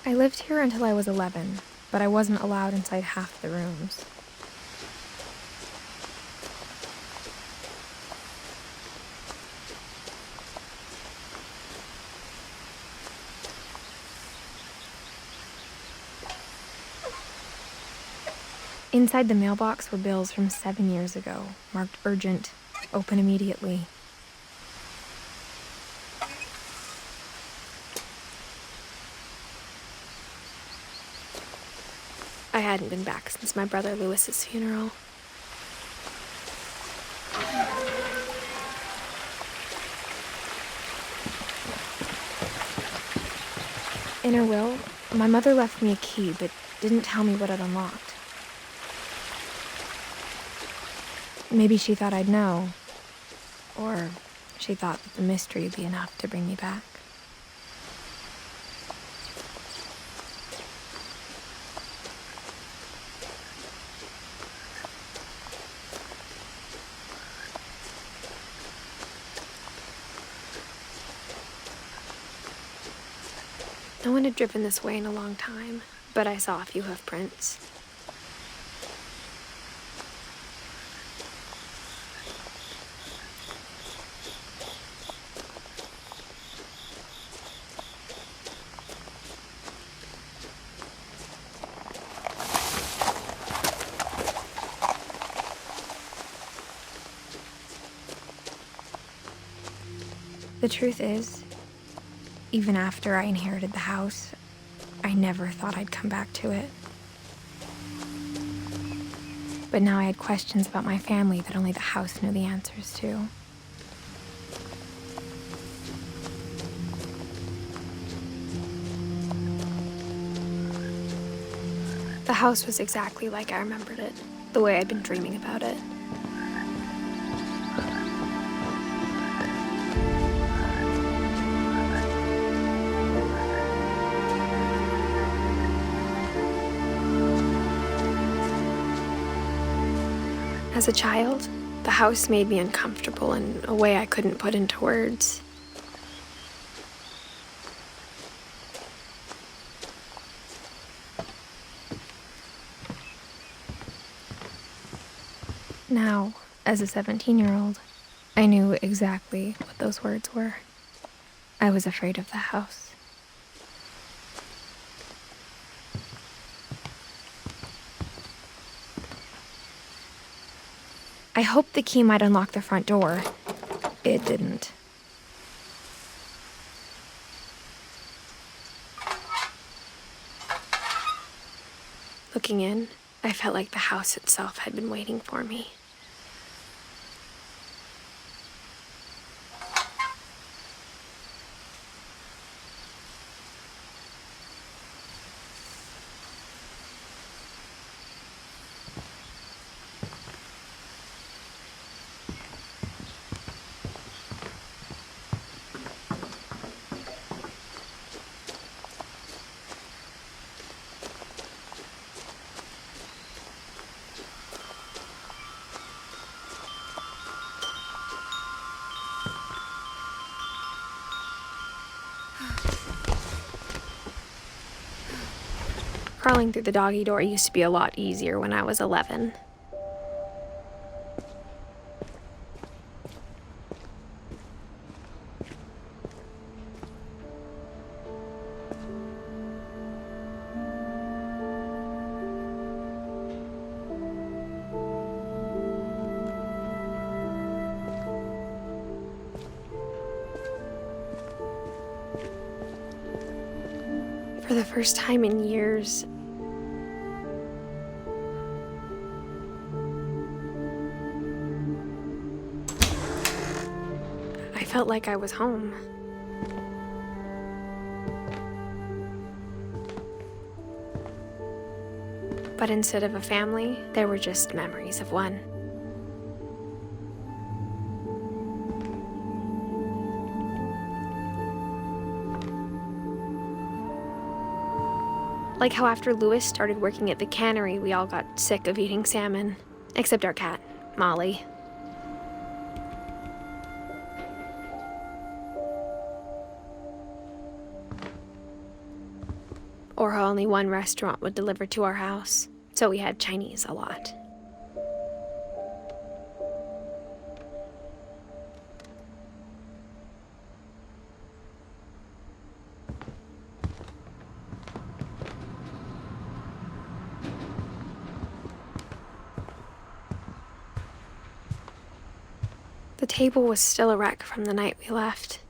I lived here until I was 11, but I wasn't allowed inside half the rooms. Inside the mailbox were bills from 7 years ago, marked urgent, open immediately. I hadn't been back since my brother Lewis's funeral. In her will, my mother left me a key, but didn't tell me what it unlocked. Maybe she thought I'd know, or she thought that the mystery would be enough to bring me back. No one had driven this way in a long time, but I saw a few hoof prints. The truth is, even after I inherited the house, I never thought I'd come back to it. But now I had questions about my family that only the house knew the answers to. The house was exactly like I remembered it, the way I'd been dreaming about it. As a child, the house made me uncomfortable in a way I couldn't put into words. Now, as a 17-year-old, I knew exactly what those words were. I was afraid of the house. I hoped the key might unlock the front door. It didn't. Looking in, I felt like the house itself had been waiting for me. Crawling through the doggy door used to be a lot easier when I was 11. For the first time in years, I felt like I was home. But instead of a family, there were just memories of one. Like how after Lewis started working at the cannery, we all got sick of eating salmon. Except our cat, Molly. or how only one restaurant would deliver to our house, so we had Chinese a lot. The table was still a wreck from the night we left.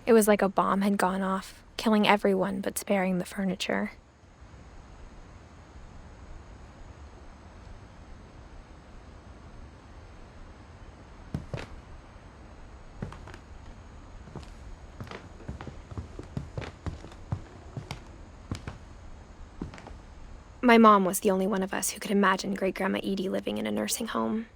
It was like a bomb had gone off, killing everyone but sparing the furniture. My mom was the only one of us who could imagine Great-Grandma Edie living in a nursing home.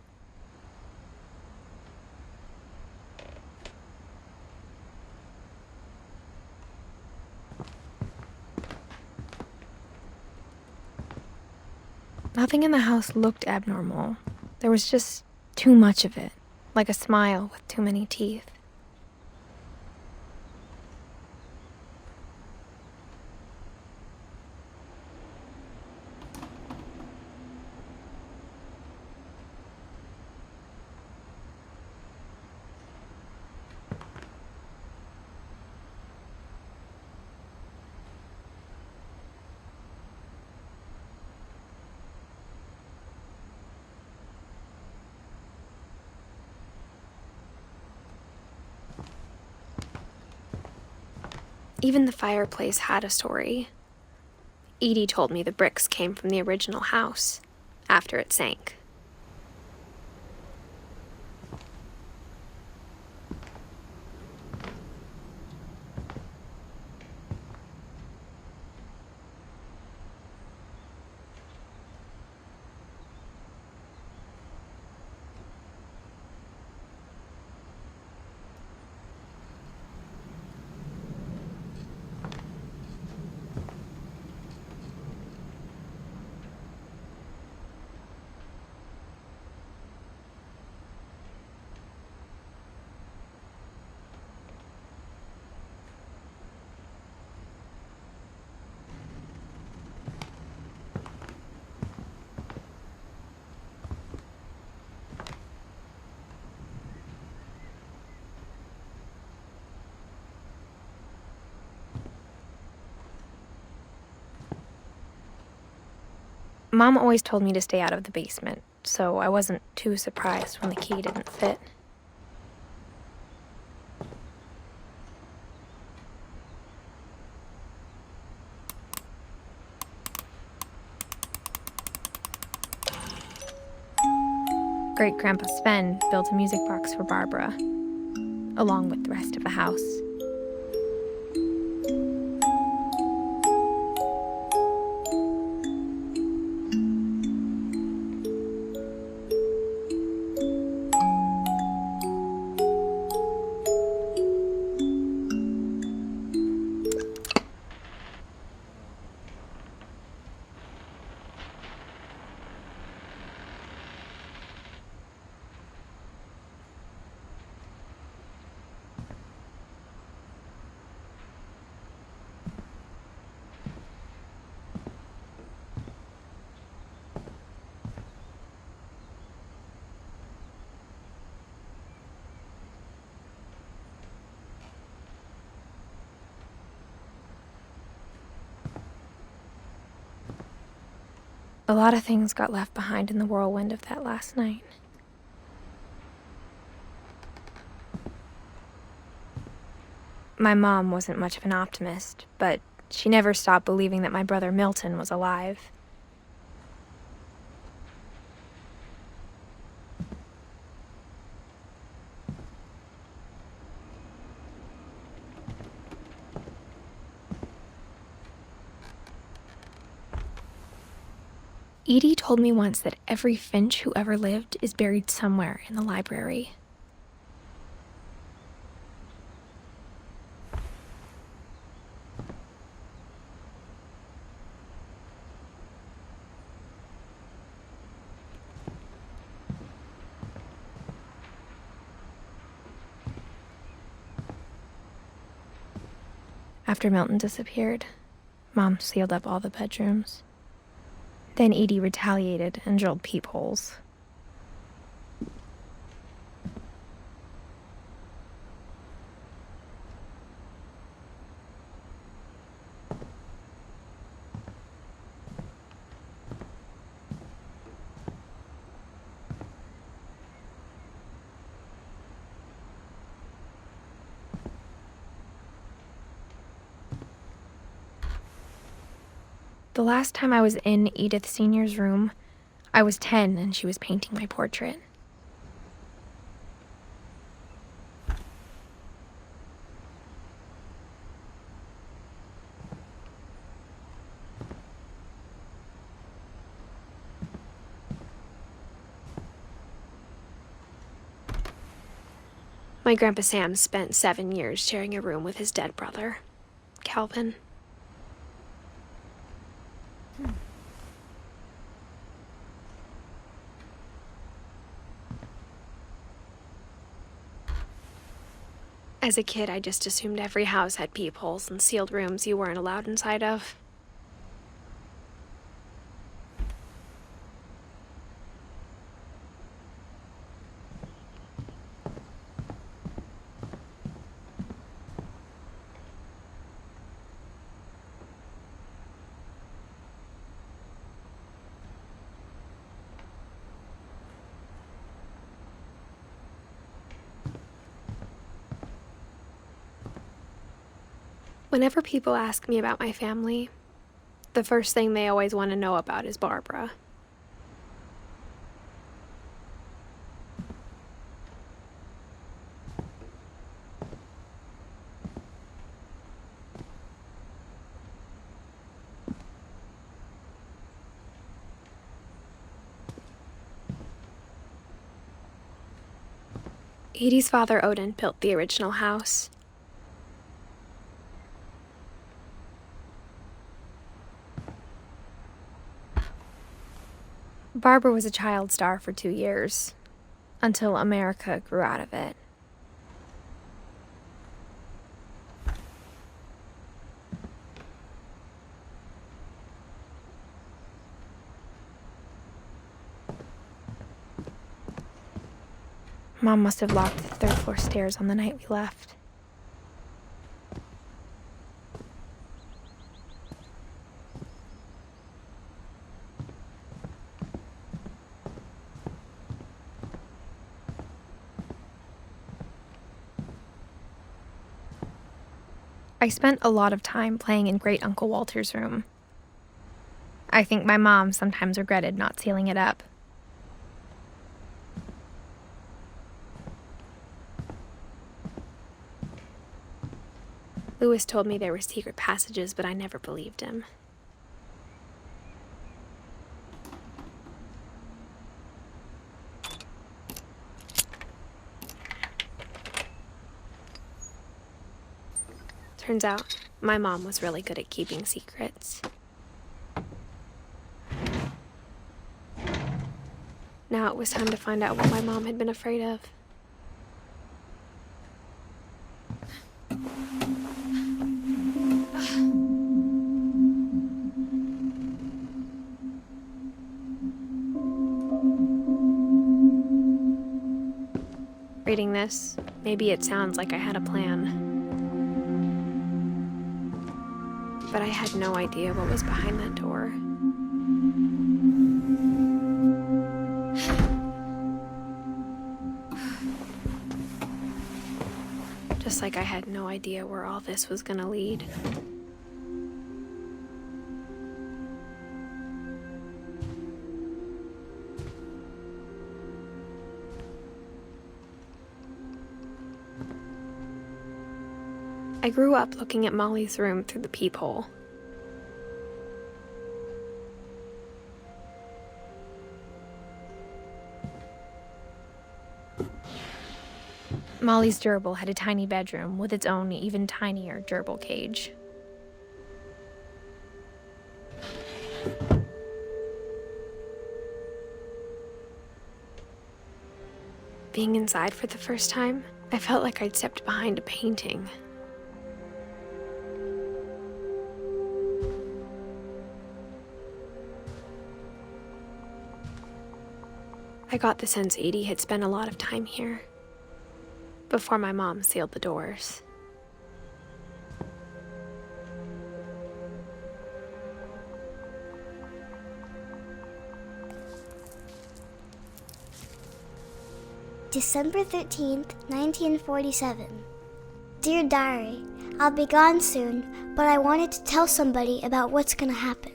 Nothing in the house looked abnormal. There was just too much of it, like a smile with too many teeth. Even the fireplace had a story. Edie told me the bricks came from the original house, after it sank. Mom always told me to stay out of the basement, so I wasn't too surprised when the key didn't fit. Great-Grandpa Sven built a music box for Barbara, along with the rest of the house. A lot of things got left behind in the whirlwind of that last night. My mom wasn't much of an optimist, but she never stopped believing that my brother Milton was alive. Edie told me once that every Finch who ever lived is buried somewhere in the library. After Milton disappeared, Mom sealed up all the bedrooms. Then Edie retaliated and drilled peepholes. The last time I was in Edith Sr.'s room, I was 10 and she was painting my portrait. My Grandpa Sam spent 7 years sharing a room with his dead brother, Calvin. As a kid, I just assumed every house had peepholes and sealed rooms you weren't allowed inside of. Whenever people ask me about my family, the first thing they always want to know about is Barbara. Edie's father, Odin, built the original house. Barbara was a child star for 2 years, until America grew out of it. Mom must have locked the third floor stairs on the night we left. I spent a lot of time playing in Great Uncle Walter's room. I think my mom sometimes regretted not sealing it up. Lewis told me there were secret passages, but I never believed him. Turns out, my mom was really good at keeping secrets. Now it was time to find out what my mom had been afraid of. Reading this, maybe it sounds like I had a plan. But I had no idea what was behind that door. Just like I had no idea where all this was gonna lead. I grew up looking at Molly's room through the peephole. Molly's gerbil had a tiny bedroom with its own even tinier gerbil cage. Being inside for the first time, I felt like I'd stepped behind a painting. I got the sense Edie had spent a lot of time here before my mom sealed the doors. December 13th, 1947. Dear Diary, I'll be gone soon, but I wanted to tell somebody about what's gonna happen.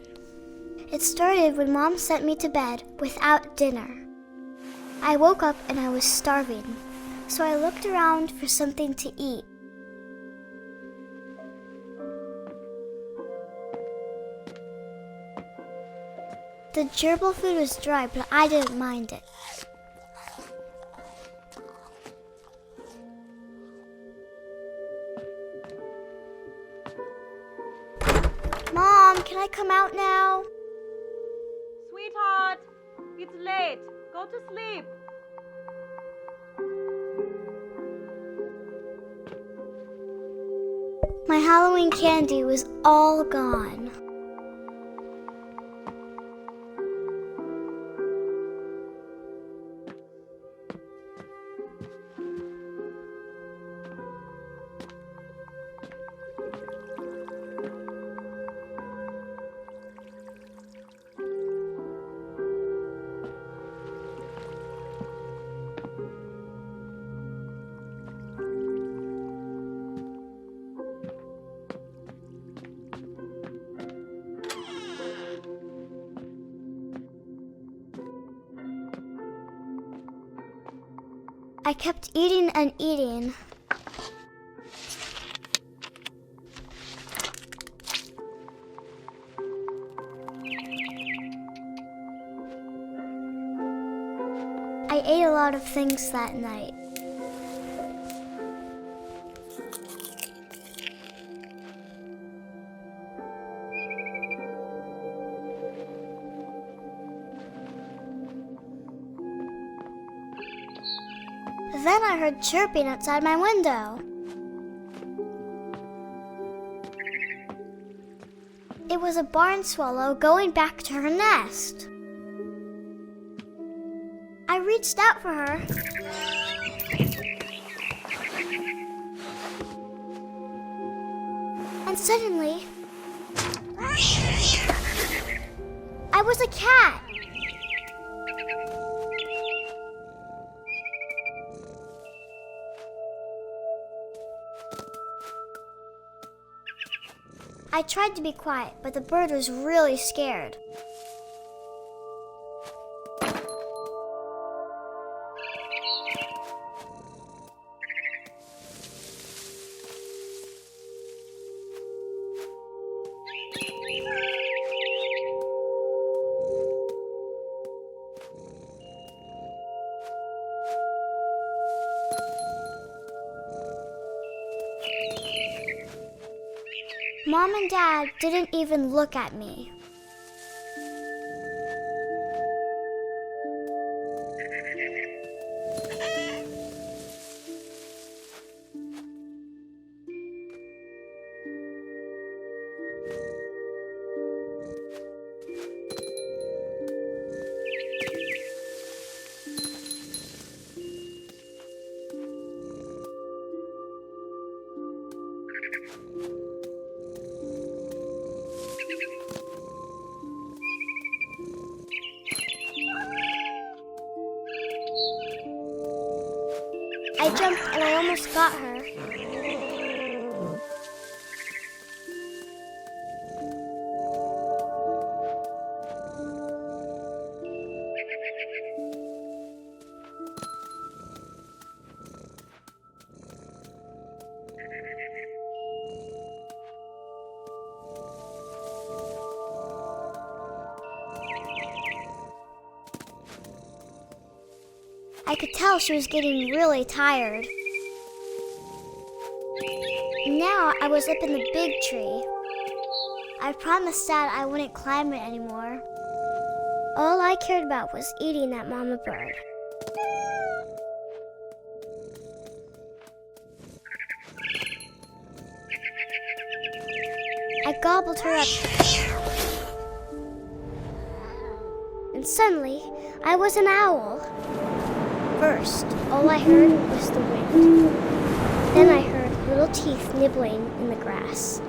It started when Mom sent me to bed without dinner. I woke up and I was starving, so I looked around for something to eat. The gerbil food was dry, but I didn't mind it. Mom, can I come out now? Sweetheart, it's late. Go to sleep. My Halloween candy was all gone. I kept eating and eating. I ate a lot of things that night. Then I heard chirping outside my window. It was a barn swallow going back to her nest. I reached out for her. And suddenly, I was a cat. I tried to be quiet, but the bird was really scared. Mom and Dad didn't even look at me. I jumped and I almost got her. I could tell she was getting really tired. Now I was up in the big tree. I promised Dad I wouldn't climb it anymore. All I cared about was eating that mama bird. I gobbled her up. And suddenly, I was an owl. First, all I heard was the wind. Then I heard little teeth nibbling in the grass.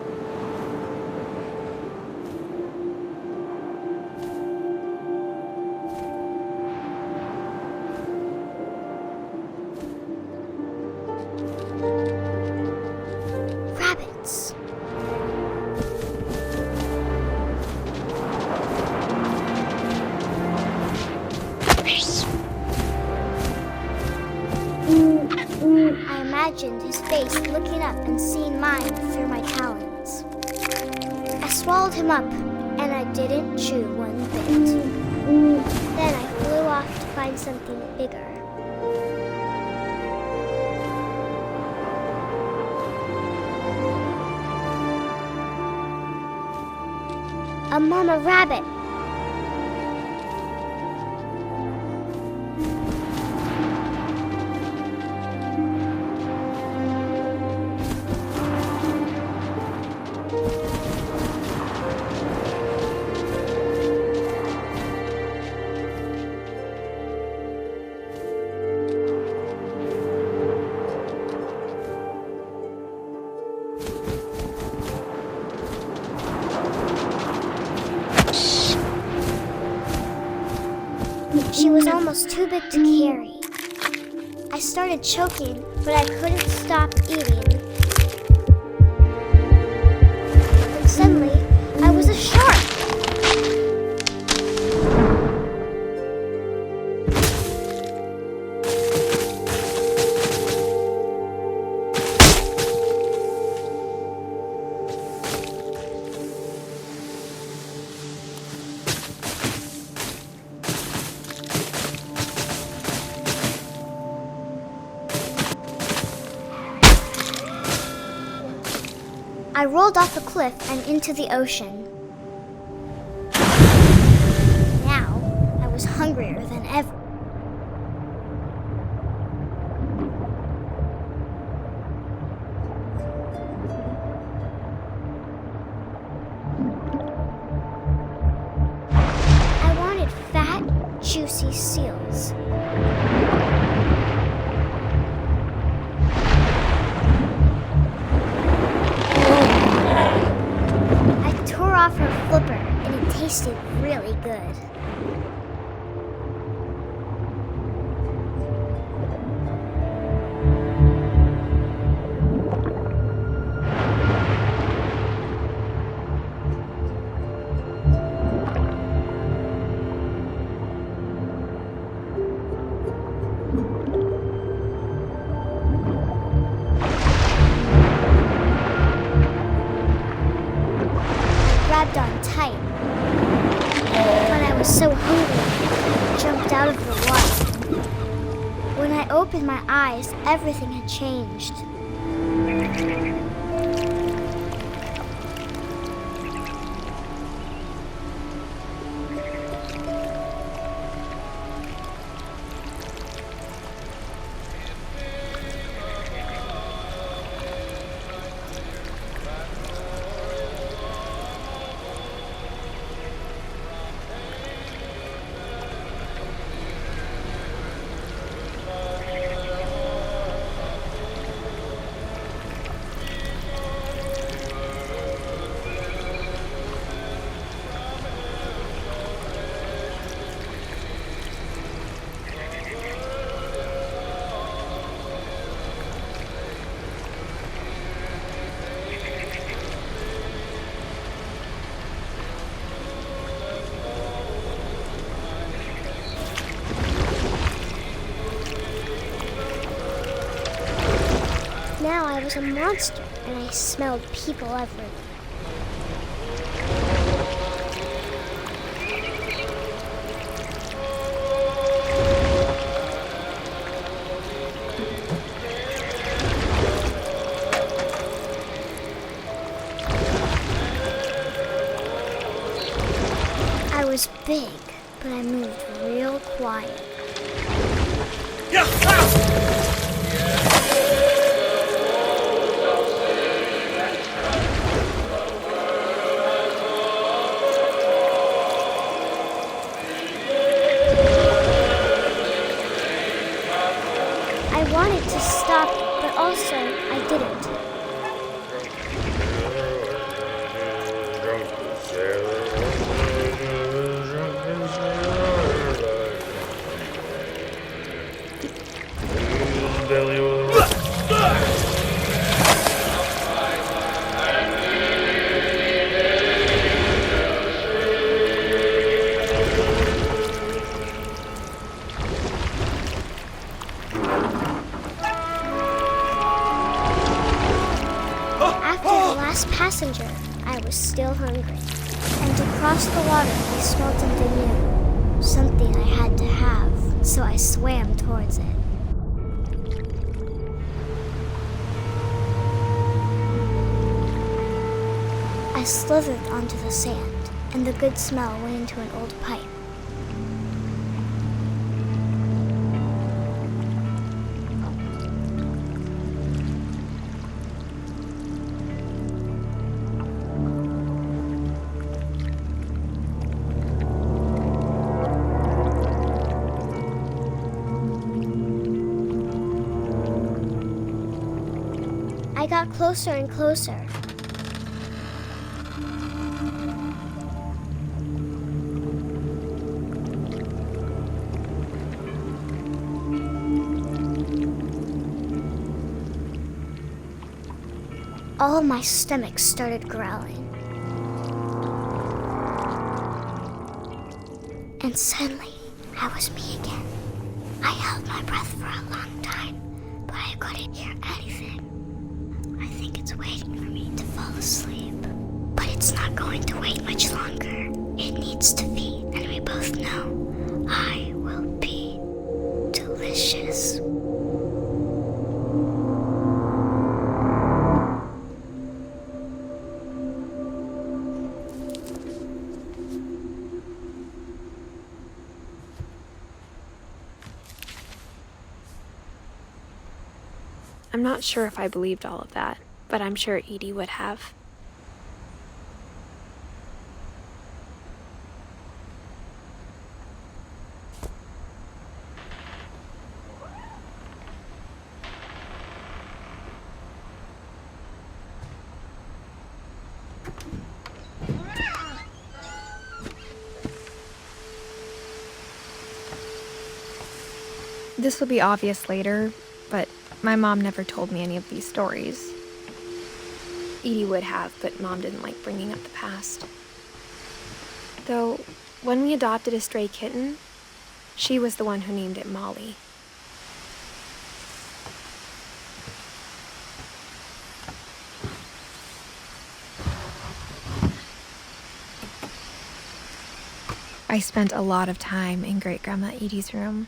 Rabbits. I imagined his face looking up and seeing mine through my talons. I swallowed him up, and I didn't chew one bit. Then I flew off to find something bigger. A mama rabbit. She was almost too big to carry. I started choking, but I couldn't stop eating. And suddenly, I was a shark. I rolled off the cliff and into the ocean. Now, I was hungrier than ever. I wanted fat, juicy seals. Off her flipper, and it tasted really good. Grabbed on tight, but I was so hungry, I jumped out of the water. When I opened my eyes, everything had changed. Now I was a monster, and I smelled people everywhere. I was big, but I moved real quiet. I wanted to stop, but also I didn't. Passenger, I was still hungry, and to cross the water I smelled something I had to have, so I swam towards it. I slithered onto the sand, and the good smell went into an old pipe. I got closer and closer. All of my stomach started growling. And suddenly, I was me again. I held my breath for a long time, but I couldn't hear anything. I think it's waiting for me to fall asleep. But it's not going to wait much longer. It needs to feed, and we both know I will be delicious. I'm not sure if I believed all of that, but I'm sure Edie would have. This will be obvious later, but my mom never told me any of these stories. Edie would have, but Mom didn't like bringing up the past. Though, when we adopted a stray kitten, she was the one who named it Molly. I spent a lot of time in Great-Grandma Edie's room.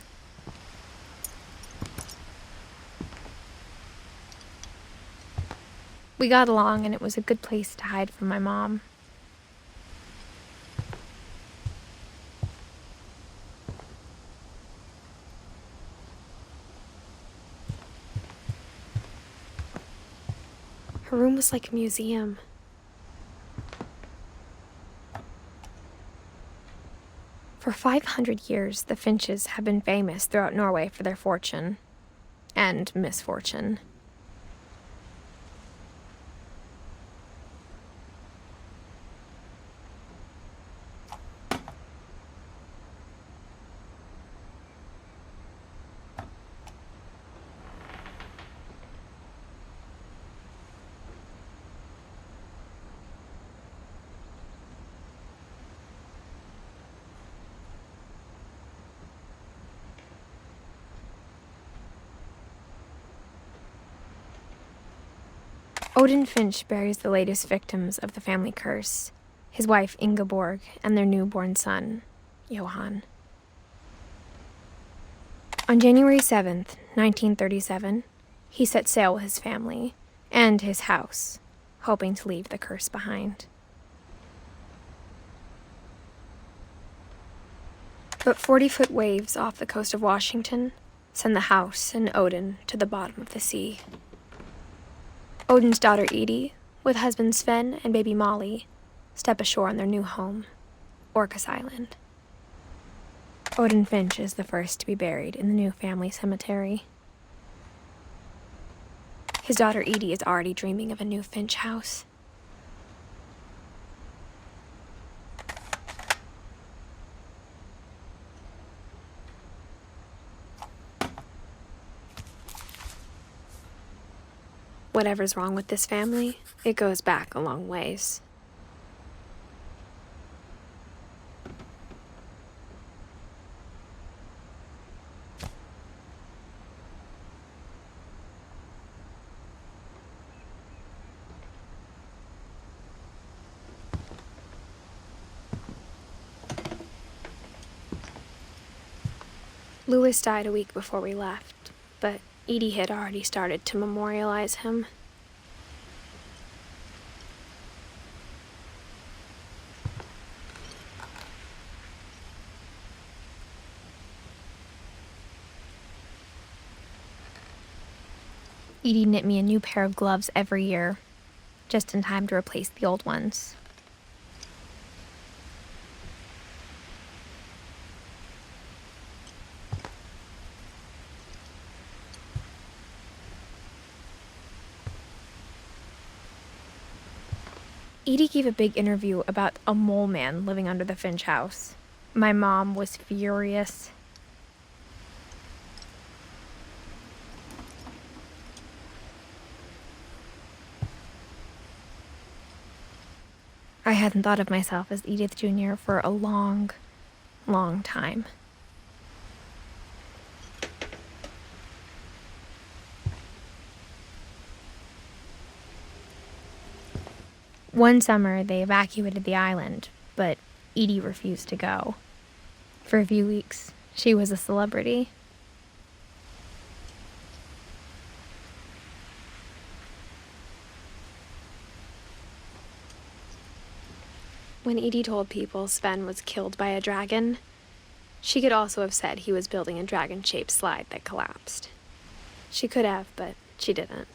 We got along, and it was a good place to hide from my mom. Her room was like a museum. For 500 years, the Finches have been famous throughout Norway for their fortune and misfortune. Odin Finch buries the latest victims of the family curse, his wife Ingeborg and their newborn son, Johan. On January 7th, 1937, he set sail with his family and his house, hoping to leave the curse behind. But 40-foot waves off the coast of Washington send the house and Odin to the bottom of the sea. Odin's daughter Edie, with husband Sven and baby Molly, step ashore on their new home, Orcas Island. Odin Finch is the first to be buried in the new family cemetery. His daughter Edie is already dreaming of a new Finch house. Whatever's wrong with this family, it goes back a long ways. Louis died a week before we left, but Edie had already started to memorialize him. Edie knit me a new pair of gloves every year, just in time to replace the old ones. Edie gave a big interview about a mole man living under the Finch house. My mom was furious. I hadn't thought of myself as Edith Jr. for a long, long time. One summer, they evacuated the island, but Edie refused to go. For a few weeks, she was a celebrity. When Edie told people Sven was killed by a dragon, she could also have said he was building a dragon-shaped slide that collapsed. She could have, but she didn't.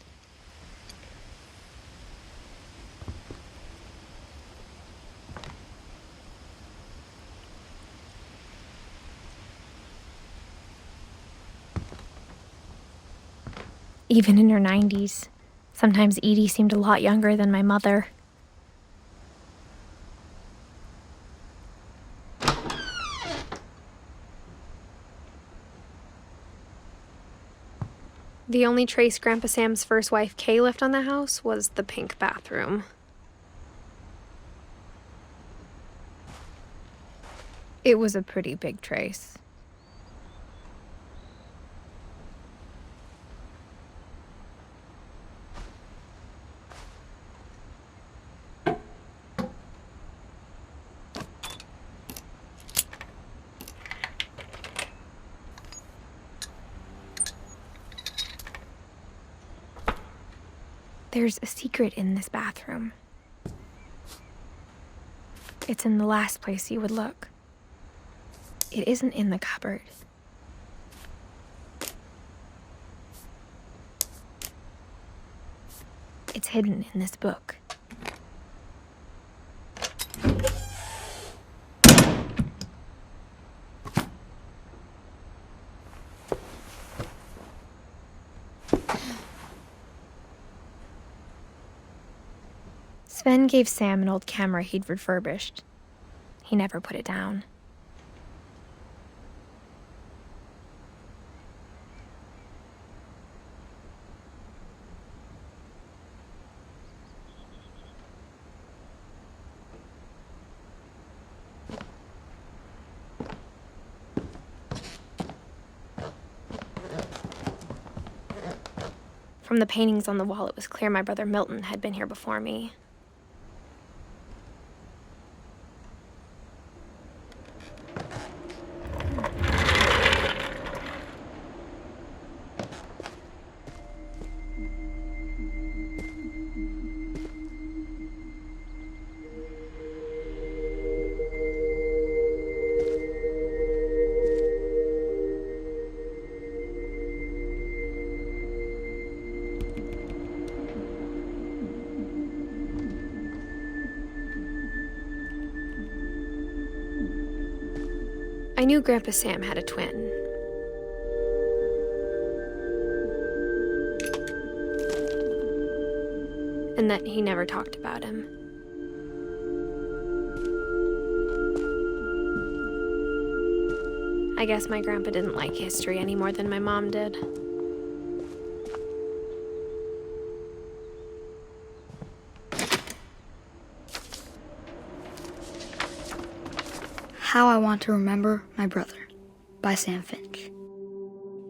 Even in her 90s, sometimes Edie seemed a lot younger than my mother. The only trace Grandpa Sam's first wife, Kay, left on the house was the pink bathroom. It was a pretty big trace. There's a secret in this bathroom. It's in the last place you would look. It isn't in the cupboard. It's hidden in this book. Sven gave Sam an old camera he'd refurbished. He never put it down. From the paintings on the wall, it was clear my brother Milton had been here before me. I knew Grandpa Sam had a twin. and that he never talked about him. I guess my grandpa didn't like history any more than my mom did. How I Want to Remember My Brother by Sam Finch.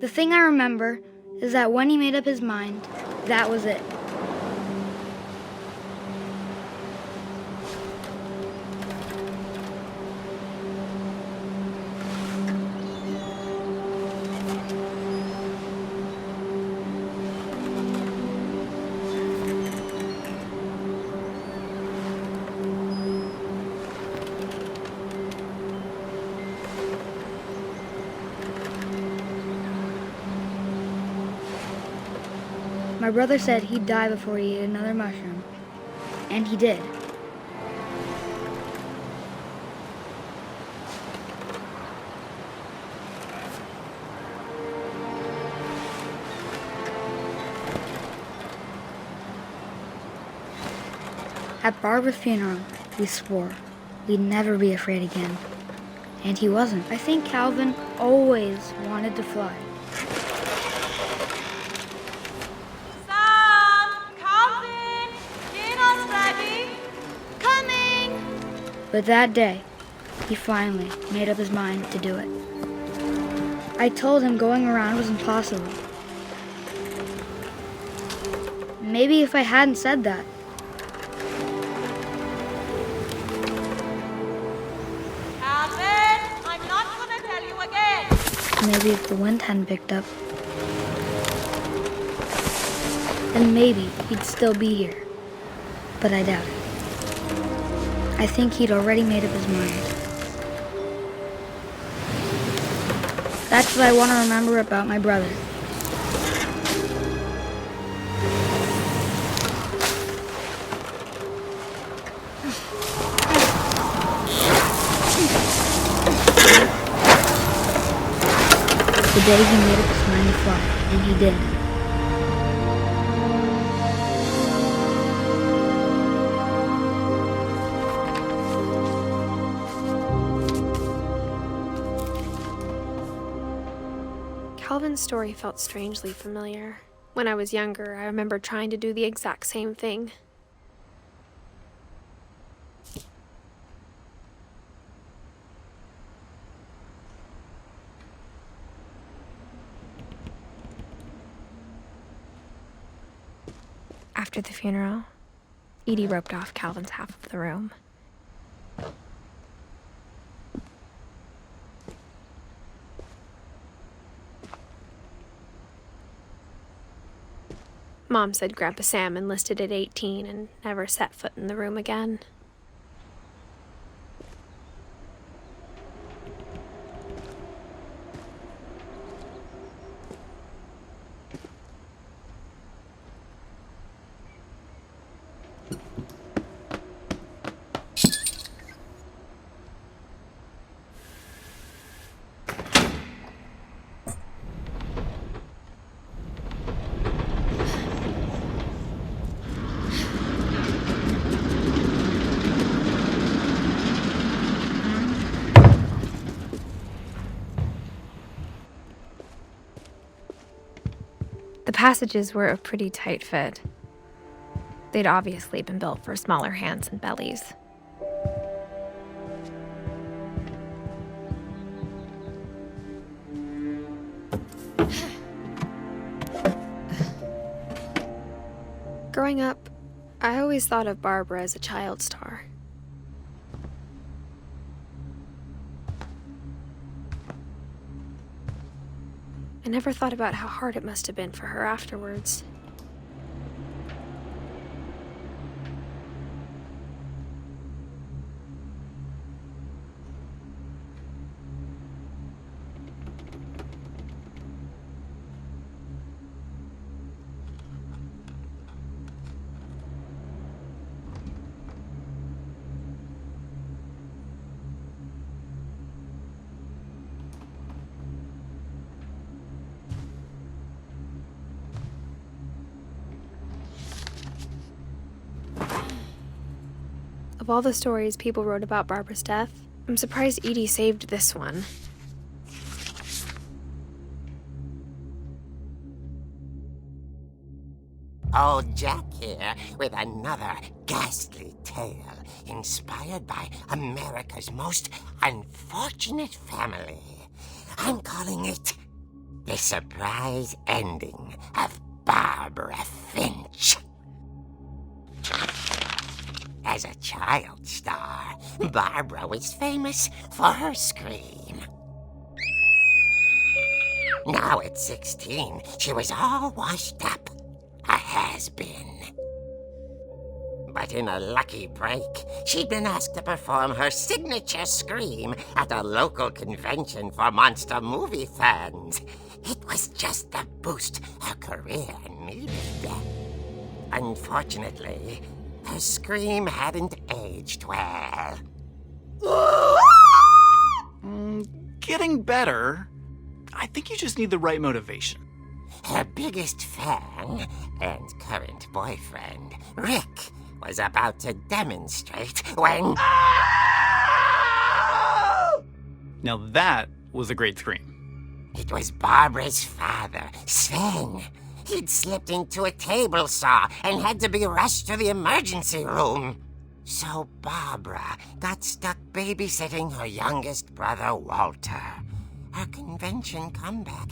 The thing I remember is that when he made up his mind, that was it. My brother said he'd die before he ate another mushroom, and he did. At Barbara's funeral, we swore we'd never be afraid again, and he wasn't. I think Calvin always wanted to fly. But that day, he finally made up his mind to do it. I told him going around was impossible. Maybe if I hadn't said that. Alvin, I'm not gonna tell you again. Maybe if the wind hadn't picked up, then maybe he'd still be here. But I doubt it. I think he'd already made up his mind. That's what I want to remember about my brother. The day he made up his mind to fly, and he did. Calvin's story felt strangely familiar. When I was younger, I remember trying to do the exact same thing. After the funeral, Edie roped off Calvin's half of the room. Mom said Grandpa Sam enlisted at 18 and never set foot in the room again. The passages were a pretty tight fit. They'd obviously been built for smaller hands and bellies. Growing up, I always thought of Barbara as a child star. I never thought about how hard it must have been for her afterwards. Of all the stories people wrote about Barbara's death, I'm surprised Edie saved this one. Old Jack here with another ghastly tale inspired by America's most unfortunate family. I'm calling it The Surprise Ending of Barbara Finch. As a child star, Barbara was famous for her scream. Now at 16, she was all washed up. A has-been. But in a lucky break, she'd been asked to perform her signature scream at a local convention for monster movie fans. It was just the boost her career needed. Unfortunately, her scream hadn't aged well. Getting better. I think you just need the right motivation. Her biggest fan and current boyfriend, Rick, was about to demonstrate when... Now that was a great scream. It was Barbara's father, Sven. He'd slipped into a table saw and had to be rushed to the emergency room. So Barbara got stuck babysitting her youngest brother, Walter. Her convention comeback